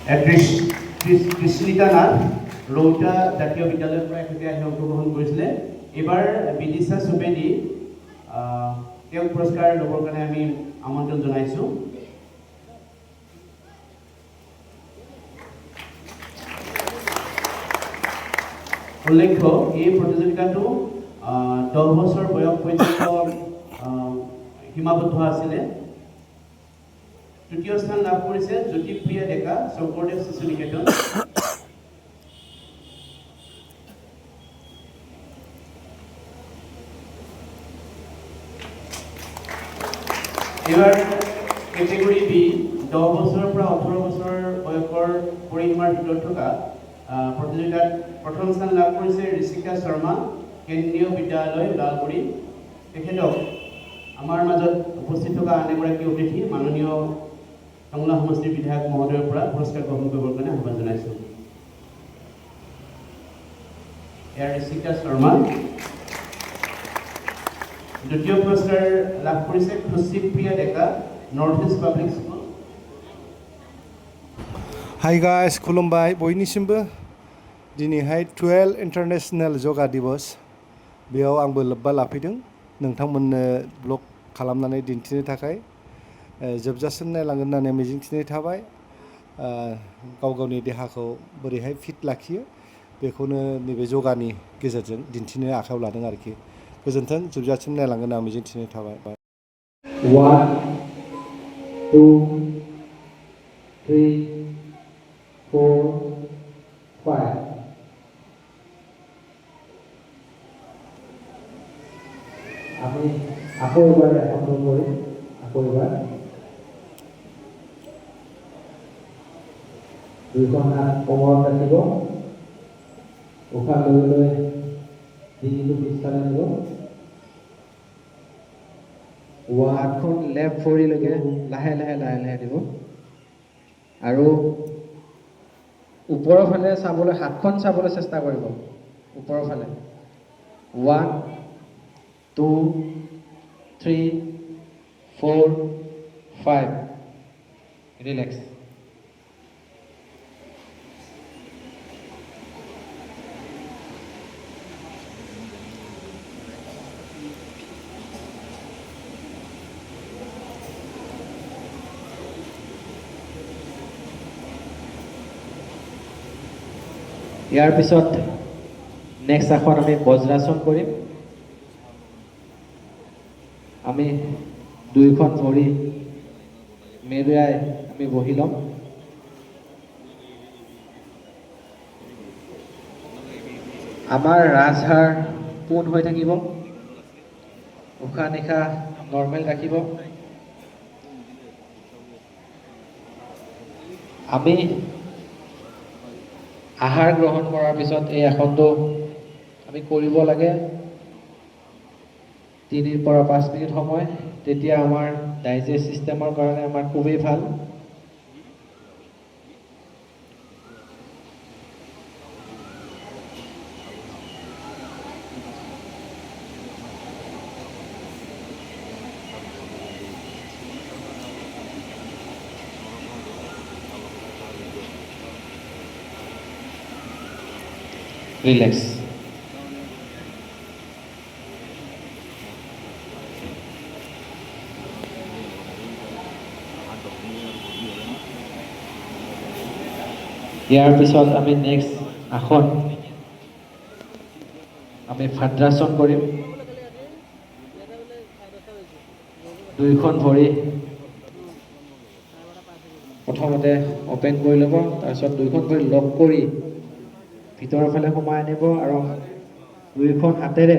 কৃষ্ণিকা নাথ ৰৌতা জাতীয় বিদ্যালয়ৰ পৰা এখেতে আহি অংশগ্ৰহণ কৰিছিলে। এইবাৰ বিদিশা সুবেদী তেওঁক পুৰস্কাৰ ল'বৰ কাৰণে আমি আমন্ত্ৰণ জনাইছোঁ। উল্লেখ্য এই প্ৰতিযোগিতাটো 10 বছৰ বয়স পৰ্যন্ত সীমাবদ্ধ আছিলে। তৃতীয় স্থান লাভ কৰিছে জ্যোতিপ্ৰিয়া ডেকা, শংকৰদেৱ শিশু নিকেতন। এইবাৰ কেটেগৰী বি 10 বছৰৰ পৰা 18 বছৰ বয়সৰ পৰিসীমাৰ ভিতৰত থকা প্ৰতিযোগিতাত প্ৰথম স্থান লাভ কৰিছে ঋষিকা শৰ্মা, কেন্দ্ৰীয় বিদ্যালয় ওদালগুৰি। তেখেতক আমাৰ মাজত উপস্থিত থকা আন এগৰাকী অতিথি মাননীয় টংলা সমষ্টিৰ বিধায়ক মহোদয়ৰ পৰা পুৰস্কাৰ গ্ৰহণ কৰিবৰ কাৰণে আহ্বান জনাইছোঁ। এয়া ঋষিকা শৰ্মা। দ্বিতীয় পুৰস্কাৰ লাভ কৰিছে Khushipriya Deka, North East Public School. Hi guys, खुलुमबाय बयनिसिमबो। दिनैहाय 12 इन्टारनेशनेल योगा दिवस, बेयाव आंबो लोब्बा लाफैदों नोंथांमोननो ब्लग खालामनानै दिन्थिनो थाखाय। जोबजासिम नायलांगोन होननानै मिजिंथिनाय थाबाय। गाव गावनि देहाखौ बोरैहाय फिट लाखियो बेखौनो नैबे योगानि गेजेरजों दिन्थिनो आखायाव लादों आरोखि। गोजोन्थों, जोबजासिम नायलांगोन होनना मिजिंथिनाय थाबाय। 1 2 3 4 5 আমি আকৌ এবাৰ এখন কৰিম। আকৌ এবাৰ দুইখন হাত কমৰত ৰাখিব, উশাহ লৈ লৈ ডিঙিটো পিছফালে নিব। হাতখন লেফ্ট ভৰিলৈকে লাহে লাহে লাহে লাহে দিব আৰু ওপৰৰ ফালে চাবলৈ, হাতখন চাবলৈ চেষ্টা কৰিব ওপৰৰ ফালে। 1 2 3 4 5 ৰিলেক্স। ইয়াৰ পিছত নেক্সট আসন আমি বজ্ৰাসন কৰিম। আমি দুইখন ভৰি মেৰুৱাই আমি বহি ল'ম। আমাৰ ৰাজহাড় পোন হৈ থাকিব, উশাহ নিশাহ নৰ্মেল ৰাখিব। আমি আহাৰ গ্ৰহণ কৰাৰ পিছত এই আসনটো আমি কৰিব লাগে 3 পৰা 5 মিনিট সময়। তেতিয়া আমাৰ ডাইজেষ্ট চিষ্টেমৰ কাৰণে আমাৰ খুবেই ভাল। ৰিলেক্স। ইয়াৰ পিছত আমি নেক্সট আসন আমি ভাদ্ৰাসন কৰিম। দুইখন ভৰি প্ৰথমতে অপেন কৰি ল'ব, তাৰপিছত দুইখন ভৰি লক কৰি ভিতৰৰ ফালে সোমাই আনিব আৰু দুইখন হাতেৰে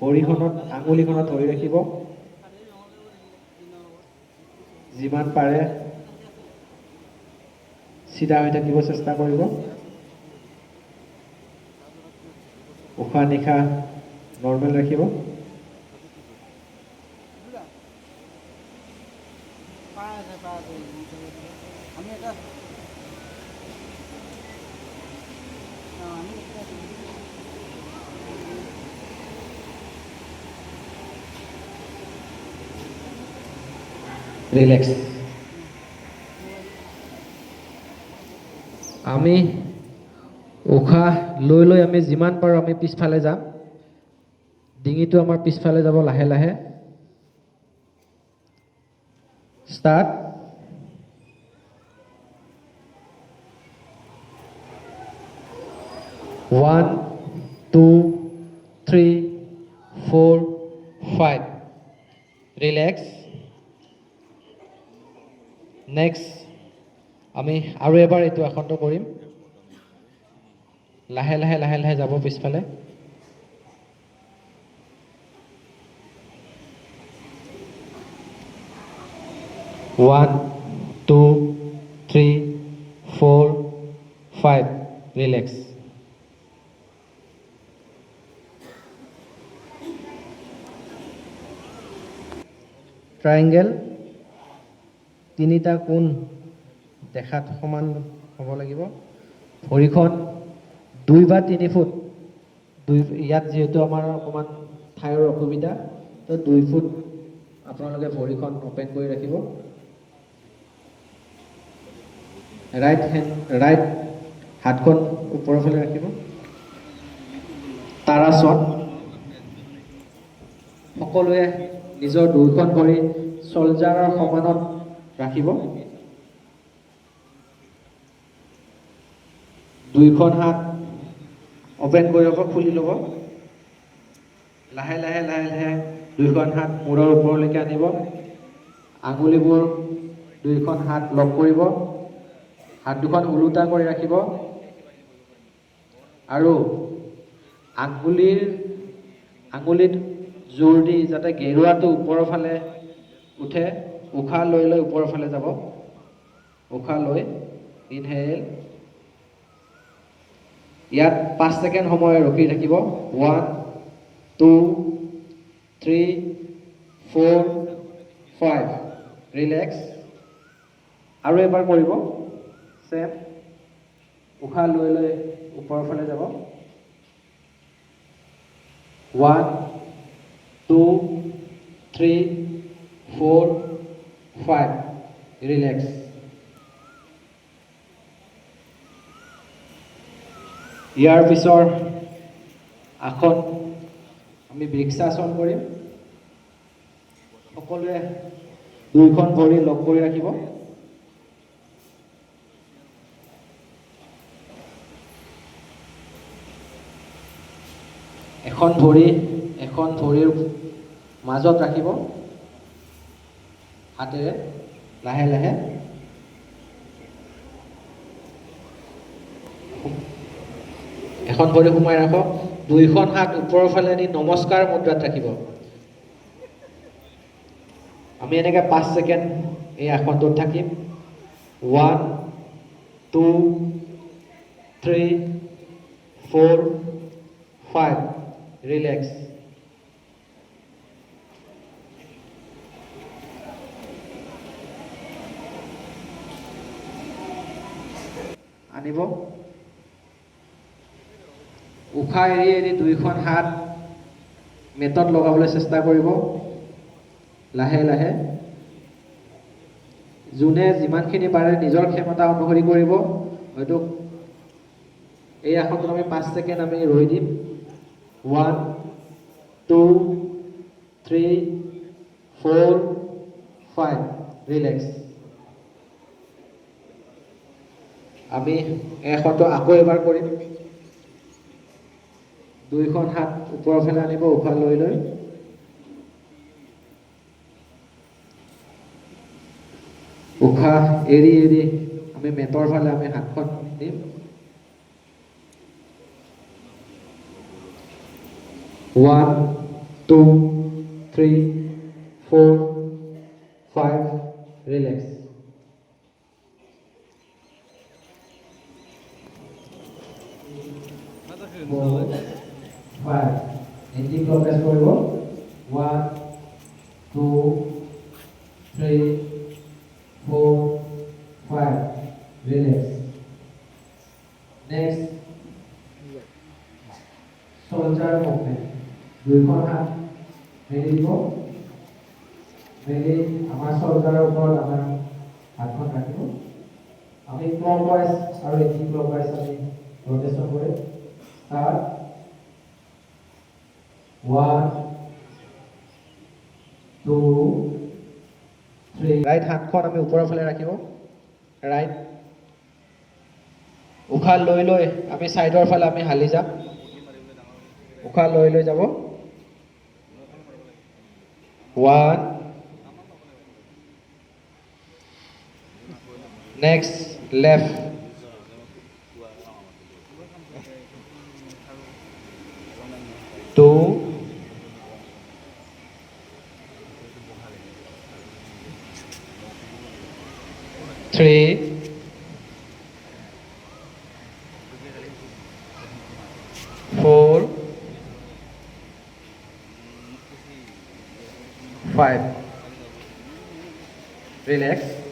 ভৰিখনত আঙুলিখনত ধৰি ৰাখিব। যিমান পাৰে চিধা হৈ থাকিব চেষ্টা কৰিব। উশাহ নিশাহ নৰ্মেল ৰাখিব। ৰিল্যাক্স। আমি উশাহ লৈ লৈ আমি যিমান পাৰোঁ আমি পিছফালে যাম। ডিঙিটো আমাৰ পিছফালে যাব লাহে লাহে। Start. One, two, three, four, five. Relax. Next, আমি আৰু এবাৰ এইটো আসনটো কৰিম। লাহে লাহে লাহে লাহে যাব পিছফালে। One, two, three, four, five. Relax. ট্ৰায়েংগেল, তিনিটা কোণ দেখাত সমান হ'ব লাগিব। ভৰিখন 2 বা 3 ফুট, ইয়াত যিহেতু আমাৰ অকণমান ঠাইৰ অসুবিধা, তো 2 ফুট আপোনালোকে ভৰিখন অপেন কৰি ৰাখিব। ৰাইট হাতখন ওপৰৰ ফালে ৰাখিব। তাৰাসন। সকলোৱে নিজৰ 2খন ভৰি চলজাৰৰ সমানত ৰাখিব। 2খন হাত অপেন কৰি ল'ব, খুলি ল'ব। লাহে লাহে লাহে লাহে 2খন হাত মূৰৰ ওপৰলৈকে আনিব। আঙুলিবোৰ 2খন হাত লক কৰিব। হাত দুখন ওলোটা কৰি ৰাখিব আৰু আঙুলিত জোৰ দি যাতে গেৰুৱাটো ওপৰৰ ফালে উঠে। উশাহ লৈ লৈ ওপৰৰ ফালে যাব। উশাহ লৈ ইনহেল। ইয়াত 5 ছেকেণ্ড সময় ৰখি থাকিব। 1, 2, 3, 4, 5. ৰিলেক্স। আৰু এবাৰ কৰিব চেম। উশাহ লৈ লৈ ওপৰৰ ফালে যাব। 1, 2, 3, 4, 5. ৰিলেক্স। ইয়াৰ পিছৰ আসন আমি বৃক্ষাসন কৰিম। সকলোৱে 2খন ভৰি লক কৰি ৰাখিব। এখন ভৰিৰ মাজত ৰাখিব হাতেৰে লাহে লাহে। এখন ভৰি সোমাই ৰাখক। 2খন হাত ওপৰৰ ফালে নি নমস্কাৰ মুদ্ৰাত ৰাখিব। আমি এনেকৈ 5 ছেকেণ্ড এই আসনটোত থাকিম। 1, 2, 3, 4, 5. ৰিলেক্স। আনিব। উশাহ এৰি এৰি 2খন হাত মেটত লগাবলৈ চেষ্টা কৰিব লাহে লাহে। যোনে যিমানখিনি পাৰে নিজৰ ক্ষমতা অনুসৰি কৰিব। হয়তো এই আসনটোত আমি 5 ছেকেণ্ড আমি ৰৈ দিম। 1, 2, 3, 4, 5. ৰিলেক্স। আমি এই আসনটো আকৌ এবাৰ কৰিম। 2খন হাত ওপৰৰ ফালে আনিব উশাহ লৈ লৈ। উশাহ এৰি এৰি আমি মেটৰ ফালে আমি হাতখন দিম। 1, 2, 3, 4, 5. ৰিলেক্স। এণ্টি ক্লকৱাইজ কৰিব। 1, 2, 3, 4, 5. ৰিলেক্স। Next shoulder movement. 2খন হাত মেলি দিব। মেলি আমাৰ শোল্ডাৰৰ ওপৰত আমাৰ হাতখন ৰাখিব। আমি ক্লকৱাইজ আৰু এন্টি ক্লকৱাইজ আমি ৰটেশ্যন কৰিম ষ্টাৰ্ট 1 2 3 ৰাইট হাতখন আমি ওপৰৰ ফালে ৰাখিব ৰাইট উশাহ লৈ লৈ আমি সাইডৰ ফালে আমি হালি যাম উশাহ লৈ লৈ যাব 1 next left 2 3 4 5 relax